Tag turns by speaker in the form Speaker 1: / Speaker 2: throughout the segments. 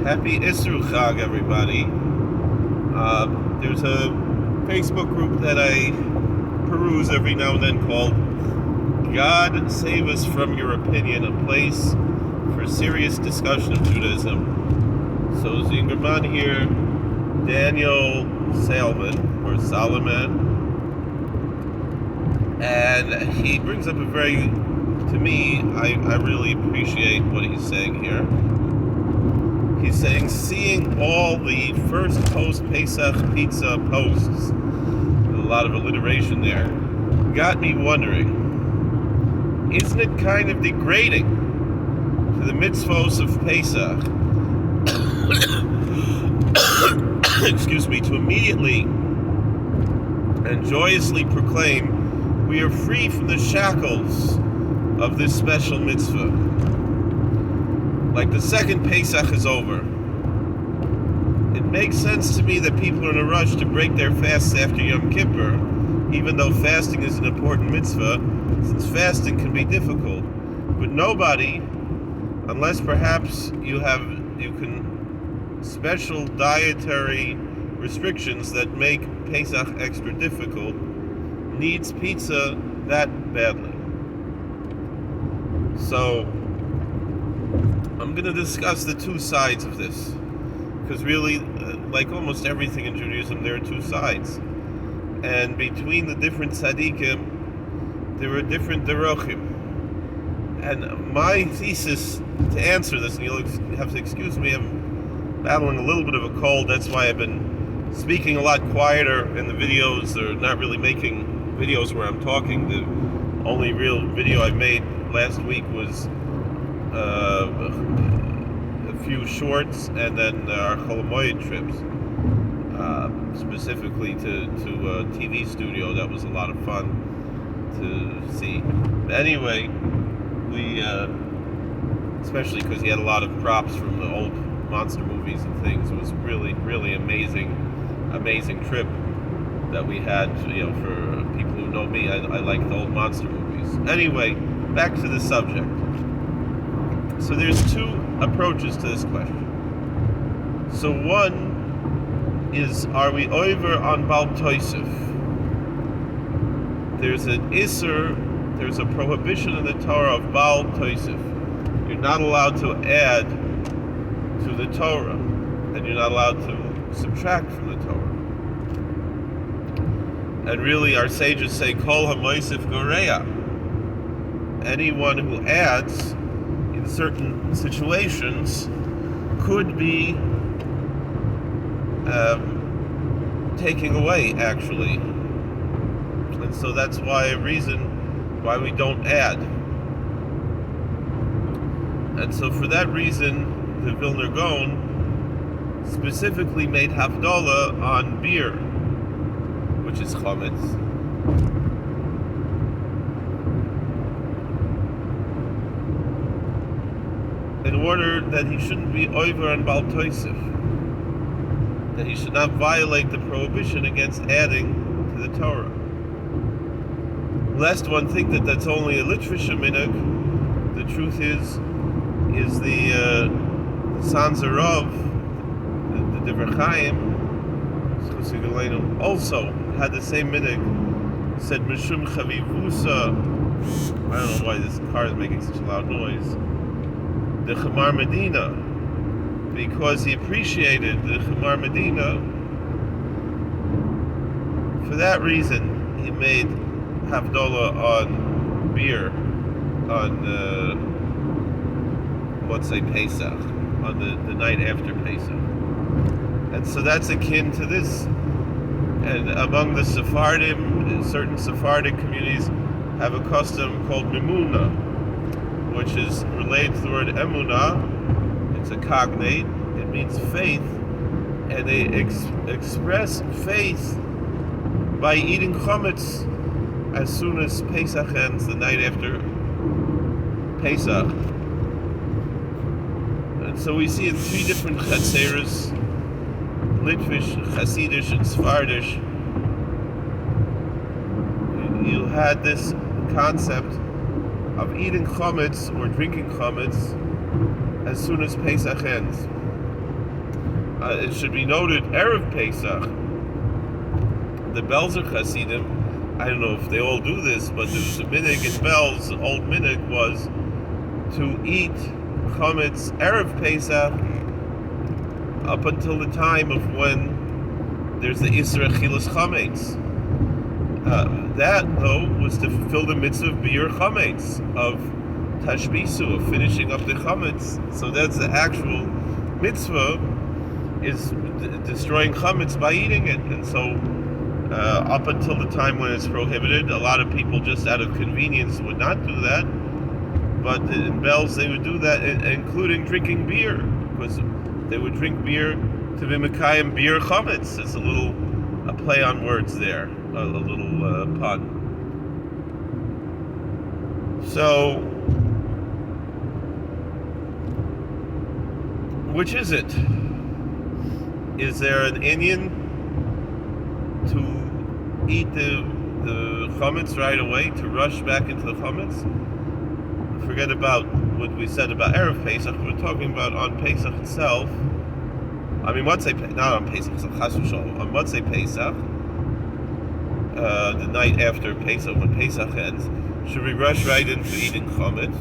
Speaker 1: Happy Isru Chag, everybody. There's a Facebook group that I peruse every now and then called God Save Us From Your Opinion, a place for serious discussion of Judaism. So Zingerman here, Daniel Solomon, and he brings up to me, I really appreciate what he's saying here. He's saying, seeing all the first post-Pesach pizza posts, a lot of alliteration there, got me wondering, isn't it kind of degrading to the mitzvos of Pesach, excuse me, to immediately and joyously proclaim we are free from the shackles of this special mitzvah? Like the second Pesach is over. It makes sense to me that people are in a rush to break their fasts after Yom Kippur, even though fasting is an important mitzvah, since fasting can be difficult. But nobody, unless perhaps you can special dietary restrictions that make Pesach extra difficult, needs pizza that badly. So I'm going to discuss the two sides of this, because really, like almost everything in Judaism, there are two sides, and between the different tzaddikim, there are different derochim. And my thesis to answer this, and you'll have to excuse me, I'm battling a little bit of a cold. That's why I've been speaking a lot quieter in the videos, or not really making videos where I'm talking. The only real video I made last week was a few shorts, and then our Cholamoyed trips, specifically to a TV studio. That was a lot of fun to see. But anyway, we, especially because he had a lot of props from the old monster movies and things. It was really, really amazing trip that we had. For people who know me, I like the old monster movies. Anyway, back to the subject. So there's two approaches to this question. So one is, are we over on Bal Tosef? There's an Isser, there's a prohibition in the Torah of Bal Tosef. You're not allowed to add to the Torah, and you're not allowed to subtract from the Torah. And really, our sages say, Kol HaMoisef Goreya. Anyone who adds in certain situations could be taking away, actually. And so that's a reason why we don't add. And so for that reason, the Vilna Gaon specifically made Havdalah on beer, which is chametz. In order that he shouldn't be over on Bal Tosef, that he should not violate the prohibition against adding to the Torah. Lest one think that that's only a litvish minhag, the truth is the Sanzarov, the Divrei Chaim, also had the same minhag, said Mishum Chavivusa. I don't know why this car is making such a loud noise. The Chamar Medina, because he appreciated the Chamar Medina. For that reason, he made Havdalah on beer, on let's say Pesach, on the night after Pesach. And so that's akin to this. And among the Sephardim, certain Sephardic communities have a custom called Mimuna, which is related to the word emunah. It's a cognate. It means faith, and they express faith by eating chametz as soon as Pesach ends, the night after Pesach. And so we see in three different chetzeres, Litvish, Hasidish, and Sephardish, you had this concept of eating chametz or drinking chametz as soon as Pesach ends. It should be noted, Erev Pesach, the Belzer Hasidim, I don't know if they all do this, but the minig in Belz, the old minig was to eat chametz Erev Pesach up until the time of when there's the Isra Chilas Chametz. That, though, was to fulfill the mitzvah of Biur Chametz, of Tashbisu, of finishing up the Chametz. So that's the actual mitzvah, is destroying Chametz by eating it. And so up until the time when it's prohibited, a lot of people just out of convenience would not do that. But in Belz they would do that, including drinking beer, because they would drink beer to be Mekayim Biur Chametz. It's a play on words there, a little pun. So, which is it? Is there an inyan to eat the chametz right away, to rush back into the chametz? Forget about what we said about Erev Pesach. We're talking about on Pesach itself. I mean, not on Pesach, on Motzei Pesach, the night after Pesach, when Pesach ends, should we rush right into eating chametz?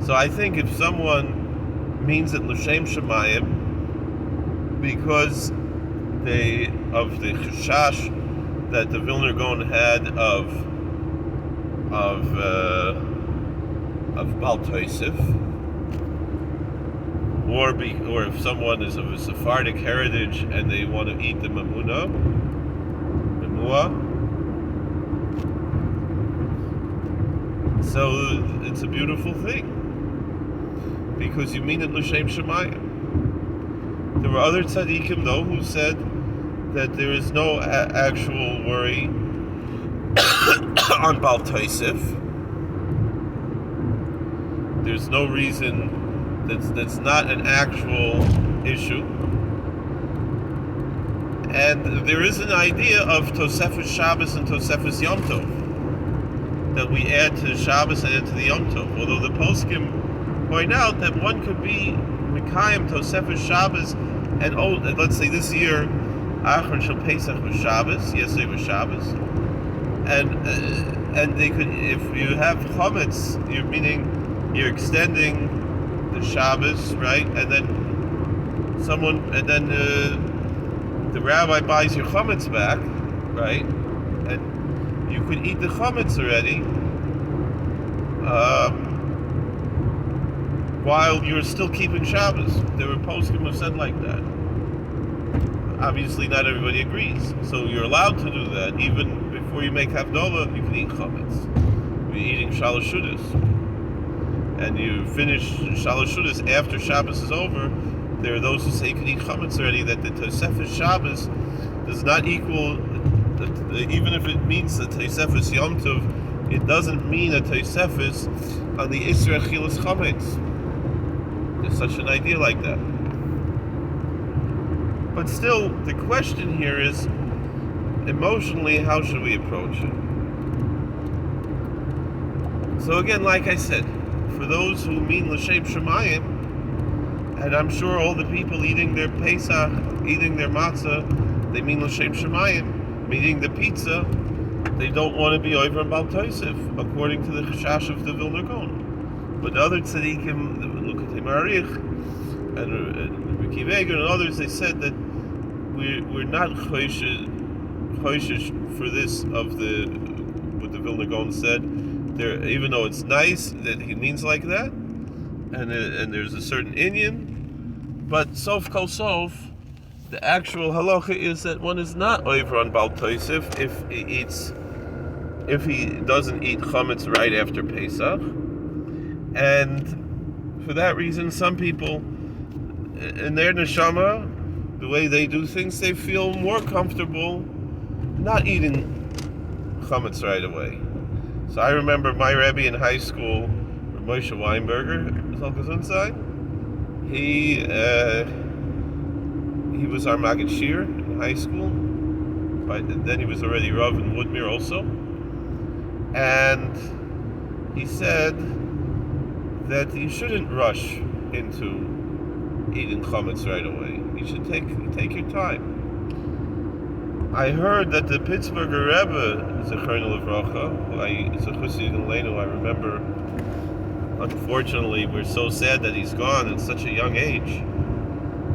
Speaker 1: So I think if someone means it l'shem shemayim, because of the chashash that the Vilner Gaon had of Bal Tosef, or if someone is of a Sephardic heritage and they want to eat the memua, so it's a beautiful thing, because you mean it l'shem shemayim. There were other tzaddikim, though, who said that there is no actual worry on Bal Tosef. There's no reason, that's not an actual issue. And there is an idea of Tosefes Shabbos and Tosefes Yom Tov, that we add to the Shabbos and to the Yom Tov. Although the poskim point out that one could be Mekayim Tosefes Shabbos, and let's say this year, Achron Shel Pesach was Shabbos, yesterday was Shabbos, and they could, if you have chametz, you're extending the Shabbos, right? And then the rabbi buys your chametz back, right? And you could eat the chametz already, while you're still keeping Shabbos. There were poskim who said like that. Obviously, not everybody agrees. So you're allowed to do that. Even before you make Havdalah, you can eat chametz. You're eating Shalosh Shudas. And you finish Shalosh Shudas after Shabbos is over. There are those who say you can eat chametz already, that the Tosefes Shabbos does not equal, even if it means the Tosefes Yom Tov, it doesn't mean a Tosefes on the Isra Chilas Chametz. There's such an idea like that. But still, the question here is, emotionally, how should we approach it? So again, like I said, for those who mean l'shem shemayim, and I'm sure all the people eating their Pesach, eating their matzah, they mean l'shem shemayim, meaning the pizza, they don't want to be over Bal Tosef, according to the chashash of the Vilner Gaon. But the other tzaddikim, look at Marich and Ricky Vega and others, they said that we're not choishish for this of what the Vilner Gaon said. There, even though it's nice that he means like that, and there's a certain inyan, but sof kol sof, the actual halacha is that one is not over on Bal Tosef if he doesn't eat chametz right after Pesach. And for that reason, some people, in their neshama, the way they do things, they feel more comfortable not eating chametz right away. So I remember my Rebbe in high school, Moshe Weinberger, he was our Maggid Shir in high school. Then he was already Rav in Woodmere also. And he said that you shouldn't rush into eating chametz right away. You should take your time. I heard that the Pittsburgher Rebbe, Zechron Levracha, who is a Chassid in Leinu, I remember. Unfortunately, we're so sad that he's gone at such a young age.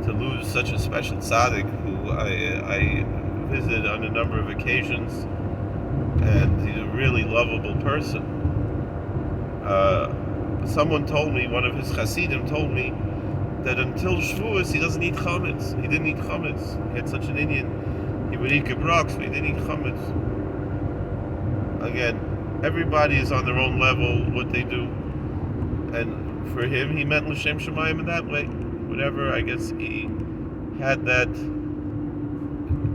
Speaker 1: To lose such a special tzaddik who I visited on a number of occasions, and he's a really lovable person. Someone told me, one of his chassidim told me, that until Shavuos he doesn't eat chametz. He didn't eat chametz. He had such an Indian. He would eat gebroks, but he didn't eat chametz. Again, everybody is on their own level, what they do. And for him, he meant l'shem shamayim in that way. Whatever, I guess he had that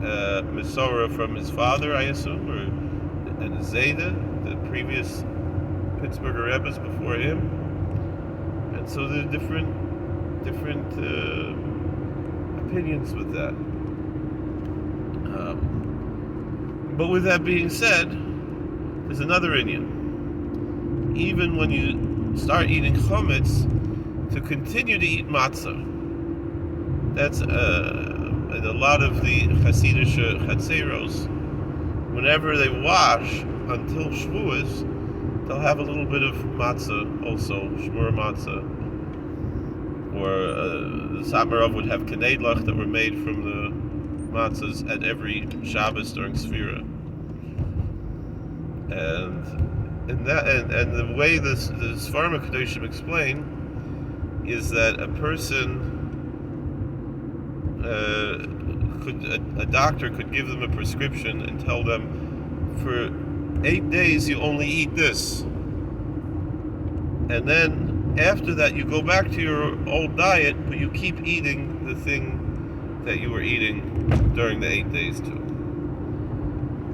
Speaker 1: Mesorah from his father, I assume, and Zayda, the previous Pittsburgher Rebbes before him. And so there are different opinions with that. But with that being said, there's another Inyan. Even when you start eating chametz, to continue to eat matzah. That's and a lot of the Hasidic chatzeros, whenever they wash until Shavuos, they'll have a little bit of matzah also, shmur matzah. Or the Samarov would have kaneidlach that were made from the matzahs at every Shabbos during Sfira. And the way the Sfarim HaKadoshim explain is that a person a doctor could give them a prescription and tell them, for 8 days you only eat this, and then after that you go back to your old diet, but you keep eating the thing that you were eating during the 8 days too.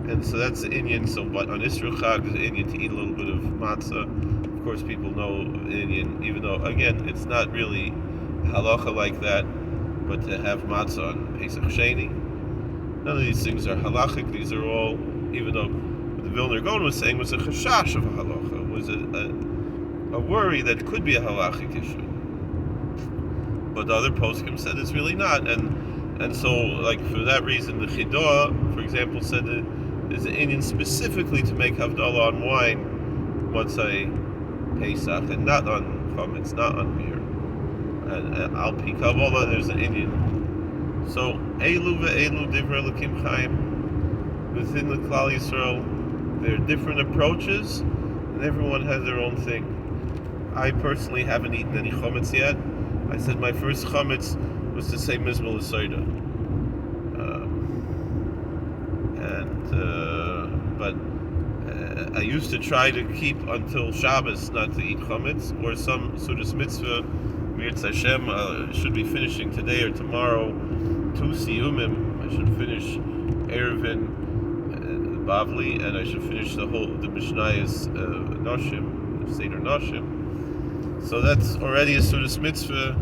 Speaker 1: And so that's the Inyan. So, but on Isra Chag, there's an Inyan to eat a little bit of matzah. Of course, people know Inyan, even though, again, it's not really halacha like that, but to have matzah on Pesach Sheni. None of these things are halachic. These are all, even though what the Vilner Gaon was saying was a chashash of a halacha, was a worry that it could be a halachic issue. But the other poskim said it's really not. And so, like, for that reason, the Chidah, for example, said that there's an Inyan specifically to make Havdalah on wine, Motzei Pesach, and not on chametz, not on beer. And Al Pi Kabbalah, there's an Inyan. So, Elu ve'elu divrei Elokim Chaim, within the Klal Yisrael, there are different approaches, and everyone has their own thing. I personally haven't eaten any chametz yet. I said my first chametz was to say Mizmor L'Soda. But I used to try to keep until Shabbos not to eat chametz, or some Sudas Mitzvah. Mirz Hashem should be finishing today or tomorrow 2 siyumim. I should finish Erevin, Bavli, and I should finish the Mishnayos Noshim, Seder Noshim. So that's already a Sudas Mitzvah.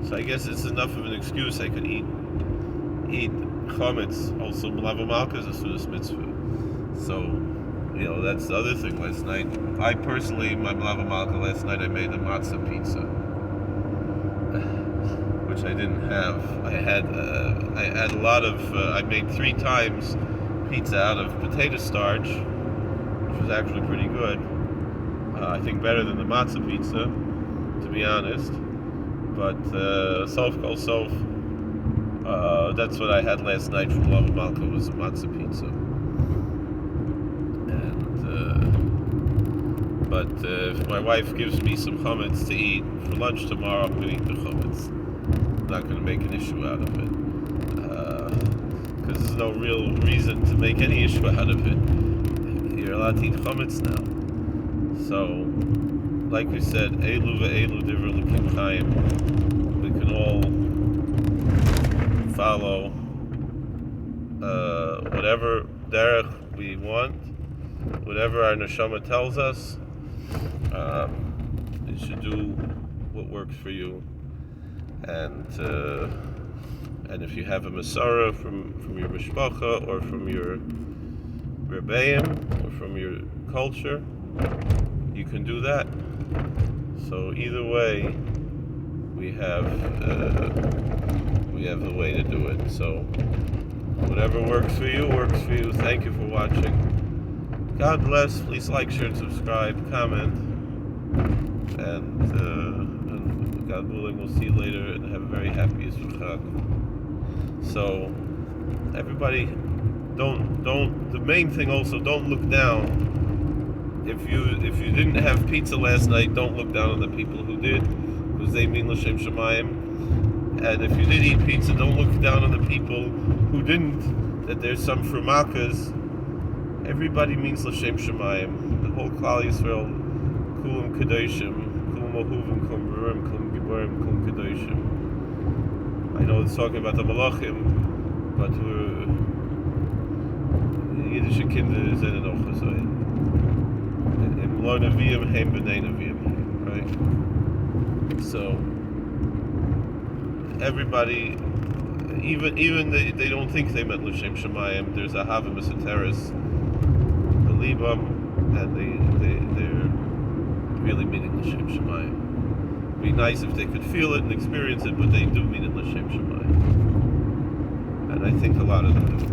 Speaker 1: So I guess it's enough of an excuse. I could eat chametz. Also, Malava Malka is a Sudas Mitzvah. So, that's the other thing last night. I personally, my Malava Malka last night, I made a matzah pizza, which I didn't have. I had a lot of, I made 3 times pizza out of potato starch, which was actually pretty good. I think better than the matzah pizza, to be honest. But sof kol sof, that's what I had last night from Lava Malka, was a matzah pizza. But if my wife gives me some chametz to eat for lunch tomorrow, I'm going to eat the chametz. I'm not going to make an issue out of it, because there's no real reason to make any issue out of it. You're allowed to eat chametz now. So, like we said, Elu ve'elu divrei Elokim Chaim. We can all follow whatever derech we want, whatever our neshama tells us. You should do what works for you, and if you have a Mesorah from your mishpacha, or from your rebbeim, or from your culture, you can do that. So either way, we have the way to do it. So whatever works for you, works for you. Thank you for watching. God bless. Please like, share, and subscribe, comment, and God willing, we'll see you later and have a very happy Pesach. So everybody, don't. The main thing also, don't look down. If you didn't have pizza last night, don't look down on the people who did, because they mean l'shem shamayim. And if you did eat pizza, don't look down on the people who didn't. That there's some frumakas. Everybody means l'shem shamayim. The whole Klal Yisrael, kulam kadoshim, kulam ohuvim, kulam berim, kulam giborim, kulam kadoshim. I know it's talking about the malachim, but we're Yiddish kinder sind noch so. Right? So everybody, even they don't think they meant l'shem shamayim. There's a hava misateris, the libam, and they're really meaning l'shem shamayim. It'd be nice if they could feel it and experience it, but they do mean it l'shem shamayim, and I think a lot of them do.